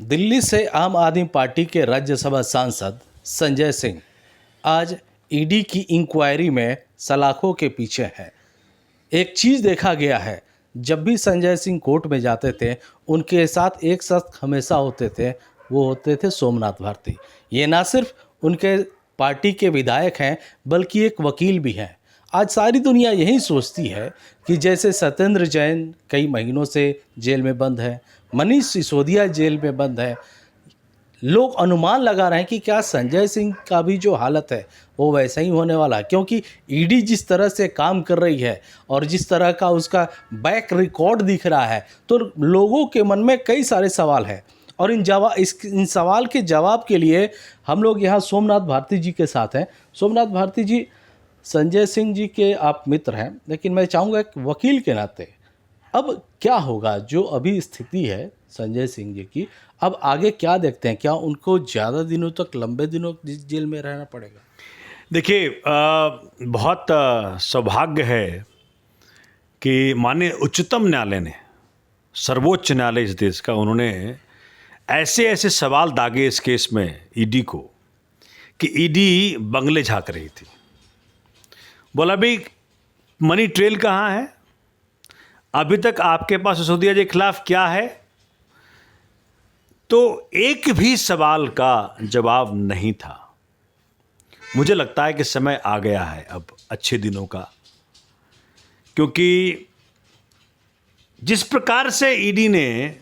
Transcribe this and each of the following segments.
दिल्ली से आम आदमी पार्टी के राज्यसभा सांसद संजय सिंह आज ईडी की इंक्वायरी में सलाखों के पीछे हैं। एक चीज़ देखा गया है, जब भी संजय सिंह कोर्ट में जाते थे उनके साथ एक शख्स हमेशा होते थे, वो होते थे सोमनाथ भारती। ये ना सिर्फ उनके पार्टी के विधायक हैं बल्कि एक वकील भी हैं। आज सारी दुनिया यही सोचती है कि जैसे सत्येंद्र जैन कई महीनों से जेल में बंद है, मनीष सिसोदिया जेल में बंद है, लोग अनुमान लगा रहे हैं कि क्या संजय सिंह का भी जो हालत है वो वैसा ही होने वाला है, क्योंकि ईडी जिस तरह से काम कर रही है और जिस तरह का उसका बैक रिकॉर्ड दिख रहा है, तो लोगों के मन में कई सारे सवाल हैं। और इन सवाल के जवाब के लिए हम लोग यहाँ सोमनाथ भारती जी के साथ हैं। सोमनाथ भारती जी, संजय सिंह जी के आप मित्र हैं, लेकिन मैं चाहूँगा एक वकील के नाते अब क्या होगा, जो अभी स्थिति है संजय सिंह जी की, अब आगे क्या देखते हैं? क्या उनको ज़्यादा दिनों तक, लंबे दिनों जेल में रहना पड़ेगा? देखिए, बहुत सौभाग्य है कि माननीय उच्चतम न्यायालय ने, सर्वोच्च न्यायालय इस देश का, उन्होंने ऐसे ऐसे सवाल दागे इस केस में ईडी को कि ईडी बंगले झांक रही थी। बोला भाई, मनी ट्रेल कहाँ है? अभी तक आपके पास सिसोदिया जी के खिलाफ क्या है? तो एक भी सवाल का जवाब नहीं था। मुझे लगता है कि समय आ गया है अब अच्छे दिनों का, क्योंकि जिस प्रकार से ईडी ने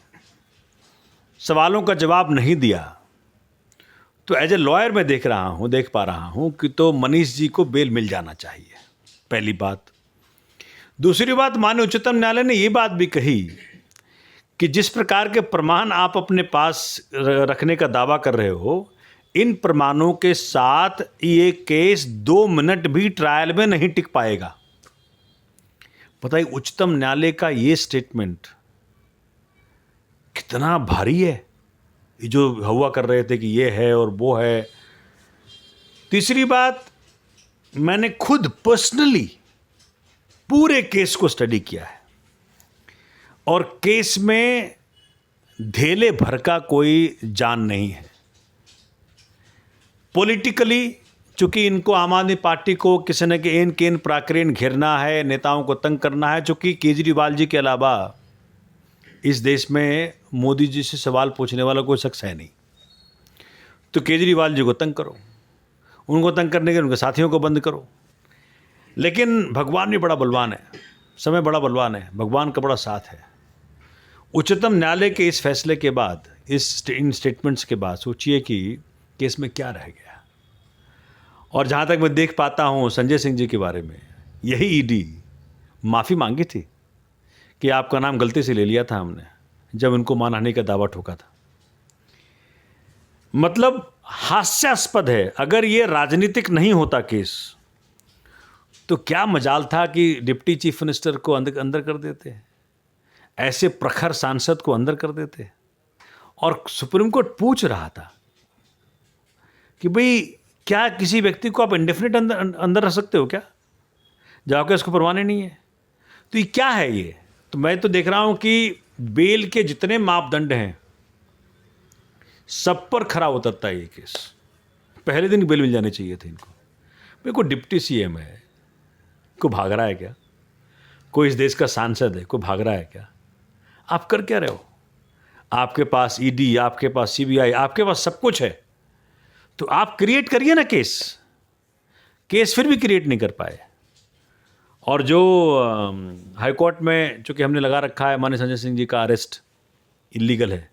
सवालों का जवाब नहीं दिया, तो एज ए लॉयर मैं देख पा रहा हूं कि तो मनीष जी को बेल मिल जाना चाहिए, पहली बात। दूसरी बात, माननीय उच्चतम न्यायालय ने ये बात भी कही कि जिस प्रकार के प्रमाण आप अपने पास रखने का दावा कर रहे हो, इन प्रमाणों के साथ ये केस 2 मिनट भी ट्रायल में नहीं टिक पाएगा। बताइए, उच्चतम न्यायालय का ये स्टेटमेंट कितना भारी है। ये जो हुआ कर रहे थे कि ये है और वो है। तीसरी बात, मैंने खुद पर्सनली पूरे केस को स्टडी किया है और केस में धेले भर का कोई जान नहीं है। पॉलिटिकली, चूंकि इनको आम आदमी पार्टी को किसी न कि एन केन प्राक्रेन घेरना है, नेताओं को तंग करना है, चूंकि केजरीवाल जी के अलावा इस देश में मोदी जी से सवाल पूछने वाला कोई शख्स है नहीं। तो केजरीवाल जी को तंग करो, उनको तंग करने के उनके साथियों को बंद करो। लेकिन भगवान भी बड़ा बलवान है, समय बड़ा बलवान है, भगवान का बड़ा साथ है। उच्चतम न्यायालय के इस फैसले के बाद, इन स्टेटमेंट्स के बाद, सोचिए कि केस में क्या रह गया। और जहाँ तक मैं देख पाता हूँ संजय सिंह जी के बारे में, यही ईडी माफ़ी मांगी थी कि आपका नाम गलती से ले लिया था हमने, जब उनको मानहानि का दावा ठोका था। मतलब हास्यास्पद है। अगर ये राजनीतिक नहीं होता केस, तो क्या मजाल था कि डिप्टी चीफ मिनिस्टर को अंदर कर देते, ऐसे प्रखर सांसद को अंदर कर देते। और सुप्रीम कोर्ट पूछ रहा था कि भाई, क्या किसी व्यक्ति को आप इंडेफिनिट अंदर रख सकते हो क्या, जाके उसको परवाने नहीं है? तो ये क्या है ये? तो मैं तो देख रहा हूं कि बेल के जितने मापदंड हैं सब पर खरा उतरता है ये केस। पहले दिन बेल मिल जाने चाहिए थे इनको। भाई, कोई डिप्टी सीएम है, कोई भाग रहा है क्या? कोई इस देश का सांसद है, कोई भाग रहा है क्या? आप कर क्या रहे हो? आपके पास ईडी, आपके पास सीबीआई, आपके पास सब कुछ है, तो आप क्रिएट करिए ना केस फिर भी क्रिएट नहीं कर पाए। और जो हाई कोर्ट में चूंकि हमने लगा रखा है, माननीय संजय सिंह जी का अरेस्ट इलीगल है।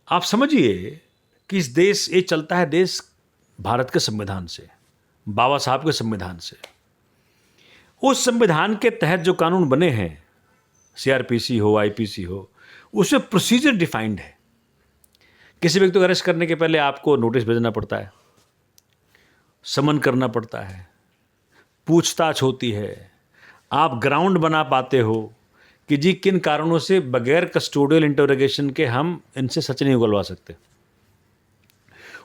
आप समझिए कि इस देश, ये चलता है देश भारत के संविधान से, बाबा साहब के संविधान से। उस संविधान के तहत जो कानून बने हैं, सीआरपीसी हो, आईपीसी हो, उसमें प्रोसीजर डिफाइंड है। किसी व्यक्ति को अरेस्ट करने के पहले आपको नोटिस भेजना पड़ता है, समन करना पड़ता है, पूछताछ होती है, आप ग्राउंड बना पाते हो कि जी किन कारणों से बगैर कस्टोडियल इंटरोगेशन के हम इनसे सच नहीं उगलवा सकते।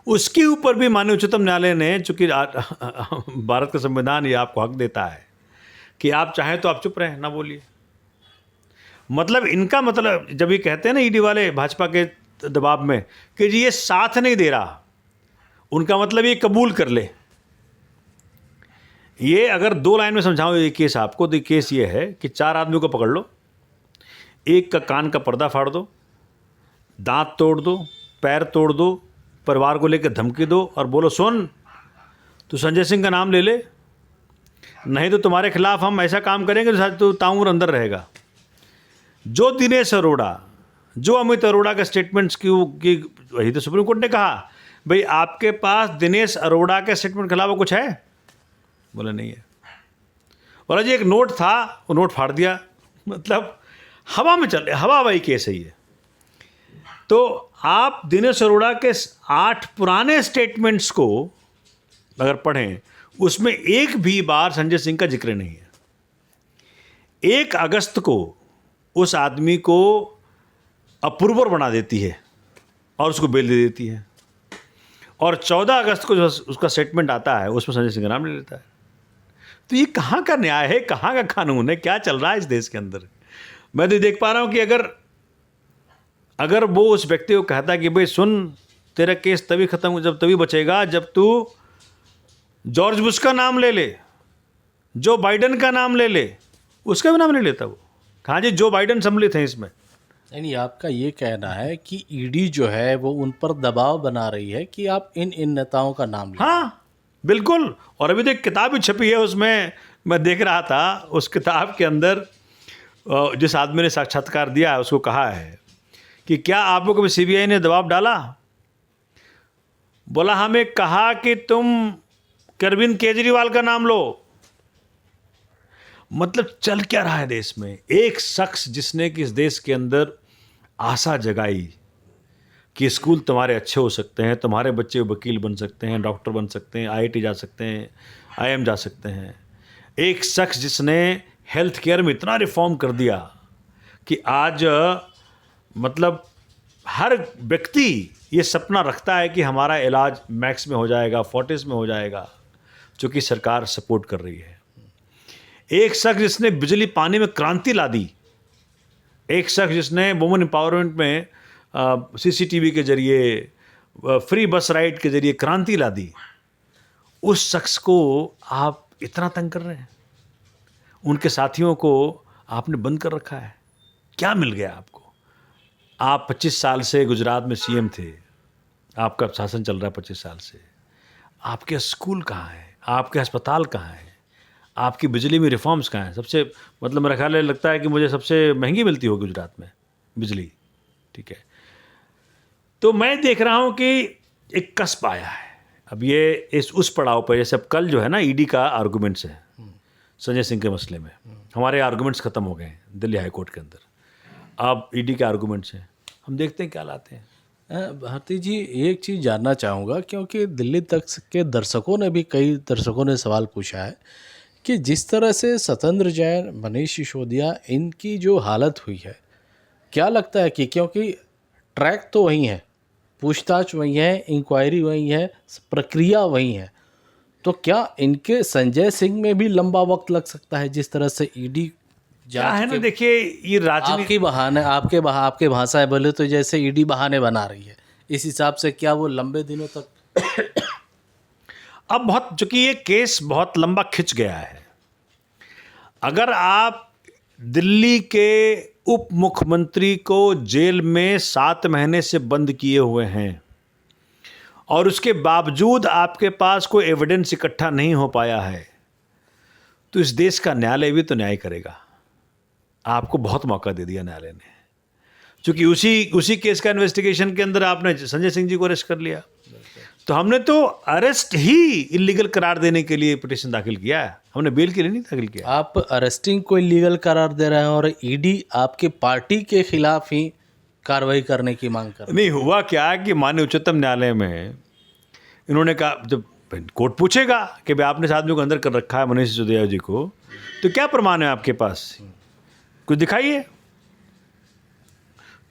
उसके ऊपर भी माननीय उच्चतम न्यायालय ने, चूंकि भारत का संविधान ये आपको हक देता है कि आप चाहें तो आप चुप रहें, ना बोलिए। मतलब इनका मतलब, जब ये कहते हैं ना ईडी वाले, भाजपा के दबाव में कि जी ये साथ नहीं दे रहा, उनका मतलब ये कबूल कर ले। ये अगर 2 लाइन में समझाऊं ये केस आपको, तो केस ये है कि 4 आदमियों को पकड़ लो, एक का कान का पर्दा फाड़ दो, दांत तोड़ दो, पैर तोड़ दो, परिवार को लेकर धमकी दो और बोलो सुन तू संजय सिंह का नाम ले ले, नहीं तो तुम्हारे खिलाफ हम ऐसा काम करेंगे तो ताउम्र अंदर रहेगा। जो दिनेश अरोड़ा, जो अमित अरोड़ा के स्टेटमेंट्स की वही तो सुप्रीम कोर्ट ने कहा भाई आपके पास दिनेश अरोड़ा के स्टेटमेंट के अलावा कुछ है? बोला नहीं है। बोला जी एक नोट था, वो नोट फाड़ दिया। मतलब हवा में चल, हवाई केस है ये। तो आप दिनेश अरोड़ा के 8 पुराने स्टेटमेंट्स को अगर पढ़ें, उसमें एक भी बार संजय सिंह का जिक्र नहीं है। 1 अगस्त को उस आदमी को अप्रूवर बना देती है और उसको बेल दे देती है, और 14 अगस्त को जो उसका स्टेटमेंट आता है उसमें संजय सिंह का नाम ले लेता है। तो ये कहाँ का न्याय है, कहाँ का कानून है, क्या चल रहा है इस देश के अंदर? मैं तो देख पा रहा हूँ कि अगर वो उस व्यक्ति को कहता कि भाई सुन तेरा केस तभी खत्म जब तभी बचेगा जब तू जॉर्ज बुश का नाम ले ले, जो बाइडन का नाम ले ले, उसका भी नाम ले लेता वो। कहाँ जी जो बाइडन सम्मिलित हैं इसमें। यानी आपका ये कहना है कि ईडी जो है वो उन पर दबाव बना रही है कि आप इन नेताओं का नाम लें। हाँ बिल्कुल। और अभी तो एक किताब भी छपी है, उसमें मैं देख रहा था, उस किताब के अंदर जिस आदमी ने साक्षात्कार दिया है उसको कहा है कि क्या आपको कभी सीबीआई ने दबाव डाला? बोला हमें कहा कि तुम अरविंद केजरीवाल का नाम लो। मतलब चल क्या रहा है देश में? एक शख्स जिसने कि इस देश के अंदर आशा जगाई कि स्कूल तुम्हारे अच्छे हो सकते हैं, तुम्हारे बच्चे वकील बन सकते हैं, डॉक्टर बन सकते हैं, आईआईटी जा सकते हैं, आईएम जा सकते हैं। एक शख्स जिसने हेल्थ केयर में इतना रिफॉर्म कर दिया कि आज मतलब हर व्यक्ति ये सपना रखता है कि हमारा इलाज मैक्स में हो जाएगा, फोर्टिस में हो जाएगा, जो कि सरकार सपोर्ट कर रही है। एक शख्स जिसने बिजली पानी में क्रांति ला दी, एक शख्स जिसने वुमेन एम्पावरमेंट में सीसीटीवी के जरिए, फ्री बस राइड के जरिए क्रांति ला दी, उस शख्स को आप इतना तंग कर रहे हैं। उनके साथियों को आपने बंद कर रखा है। क्या मिल गया आपको? आप 25 साल से गुजरात में सीएम थे, आपका शासन चल रहा है 25 साल से। आपके स्कूल कहाँ हैं? आपके अस्पताल कहाँ हैं? आपकी बिजली में रिफॉर्म्स कहाँ हैं? सबसे मतलब मेरा ख्याल है, लगता है कि मुझे सबसे महंगी मिलती होगी गुजरात में बिजली, ठीक है। तो मैं देख रहा हूँ कि एक कसब आया है अब ये उस पड़ाव पर। जैसे अब कल जो है ना ईडी का आर्गूमेंट्स है संजय सिंह के मसले में, हमारे आर्गूमेंट्स खत्म हो गए हैं दिल्ली हाई कोर्ट के अंदर, अब ईडी के आर्गूमेंट्स हैं, हम देखते हैं क्या लाते हैं। भारती जी एक चीज़ जानना चाहूँगा, क्योंकि दिल्ली तक के दर्शकों ने भी, कई दर्शकों ने सवाल पूछा है कि जिस तरह से सत्येंद्र जैन, मनीष सिसोदिया, इनकी जो हालत हुई है, क्या लगता है कि क्योंकि ट्रैक तो वही है, पूछताछ वही है, इंक्वायरी वही है, प्रक्रिया वही है, तो क्या इनके संजय सिंह में भी लंबा वक्त लग सकता है जिस तरह से ईडी क्या है ना? देखिए ये राजनीति आपकी बहाने, आपके भाषा बोले तो जैसे ईडी बहाने बना रही है, इस हिसाब से क्या वो लंबे दिनों तक अब बहुत, चूंकि ये केस बहुत लंबा खिंच गया है। अगर आप दिल्ली के उप मुख्यमंत्री को जेल में 7 महीने से बंद किए हुए हैं और उसके बावजूद आपके पास कोई एविडेंस इकट्ठा नहीं हो पाया है, तो इस देश का न्यायालय भी तो न्याय करेगा। आपको बहुत मौका दे दिया न्यायालय ने, क्योंकि उसी केस का इन्वेस्टिगेशन के अंदर आपने संजय सिंह जी को अरेस्ट कर लिया, तो हमने तो अरेस्ट ही इलीगल करार देने के लिए पिटीशन दाखिल किया है, हमने बेल के लिए नहीं दाखिल किया। आप अरेस्टिंग को इलीगल करार दे रहे हैं और ईडी आपके पार्टी के खिलाफ ही कार्रवाई करने की मांग कर रही है। नहीं, हुआ क्या कि माननीय उच्चतम न्यायालय में इन्होंने कहा, जब कोर्ट पूछेगा कि भाई आपने इस आदमी को अंदर कर रखा है मनीष सिसोदिया जी को, तो क्या प्रमाण है आपके पास, कुछ दिखाइए।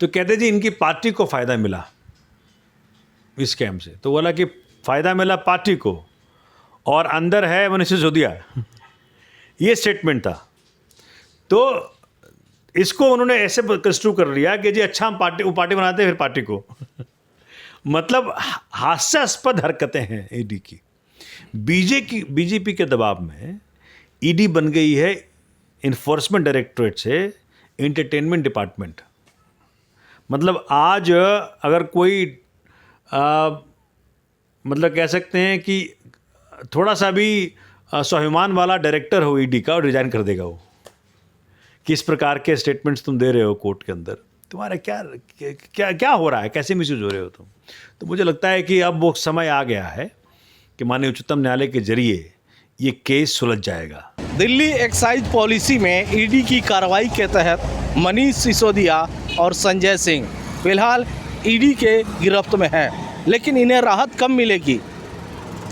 तो कहते जी इनकी पार्टी को फ़ायदा मिला इस स्कैम से, तो बोला कि फ़ायदा मिला पार्टी को और अंदर है मनीष सिसोदिया, ये स्टेटमेंट था। तो इसको उन्होंने ऐसे कंस्ट्रू कर लिया कि जी अच्छा हम पार्टी बनाते हैं फिर पार्टी को मतलब हास्यास्पद हरकतें हैं ईडी की। बीजेपी के दबाव में ईडी बन गई है इन्फोर्समेंट डायरेक्टरेट से एंटरटेनमेंट डिपार्टमेंट। मतलब आज अगर कोई मतलब कह सकते हैं कि थोड़ा सा भी स्वाभिमान वाला डायरेक्टर हो ईडी का और रिजाइन कर देगा वो। किस प्रकार के स्टेटमेंट्स तुम दे रहे हो कोर्ट के अंदर, तुम्हारा क्या हो रहा है, कैसे मिसयूज हो रहे हो तुम। तो मुझे लगता है कि अब वो समय आ गया है कि माननीय उच्चतम न्यायालय के जरिए ये केस सुलझ जाएगा। दिल्ली एक्साइज पॉलिसी में ईडी की कार्रवाई के तहत मनीष सिसोदिया और संजय सिंह फिलहाल ईडी के गिरफ्त में हैं, लेकिन इन्हें राहत कब मिलेगी,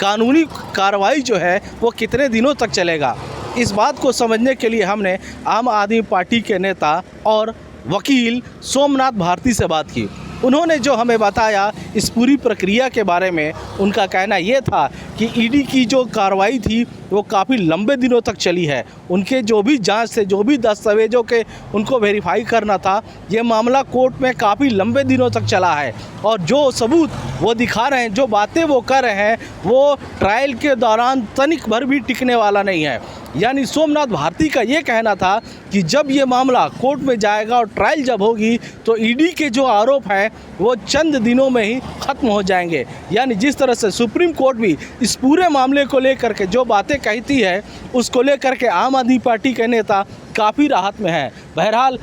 कानूनी कार्रवाई जो है वो कितने दिनों तक चलेगा, इस बात को समझने के लिए हमने आम आदमी पार्टी के नेता और वकील सोमनाथ भारती से बात की। उन्होंने जो हमें बताया इस पूरी प्रक्रिया के बारे में, उनका कहना ये था कि ईडी की जो कार्रवाई थी वो काफ़ी लंबे दिनों तक चली है। उनके जो भी जांच से जो भी दस्तावेजों के उनको वेरीफाई करना था, ये मामला कोर्ट में काफ़ी लंबे दिनों तक चला है और जो सबूत वो दिखा रहे हैं, जो बातें वो कर रहे हैं, वो ट्रायल के दौरान तनिक भर भी टिकने वाला नहीं है। यानी सोमनाथ भारती का ये कहना था कि जब ये मामला कोर्ट में जाएगा और ट्रायल जब होगी तो ईडी के जो आरोप हैं वो चंद दिनों में ही ख़त्म हो जाएंगे। यानी जिस तरह से सुप्रीम कोर्ट भी इस पूरे मामले को लेकर के जो बातें कहती है उसको लेकर के आम आदमी पार्टी के नेता काफ़ी राहत में हैं। बहरहाल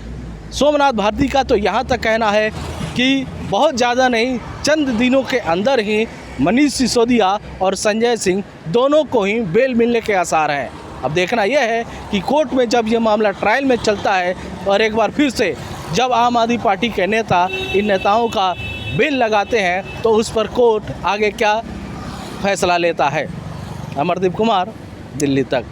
सोमनाथ भारती का तो यहाँ तक कहना है कि बहुत ज़्यादा नहीं, चंद दिनों के अंदर ही मनीष सिसोदिया और संजय सिंह दोनों को ही बेल मिलने के आसार हैं। अब देखना यह है कि कोर्ट में जब ये मामला ट्रायल में चलता है और एक बार फिर से जब आम आदमी पार्टी के नेता इन नेताओं का बेल लगाते हैं तो उस पर कोर्ट आगे क्या फैसला लेता है। अमरदीप कुमार, दिल्ली तक।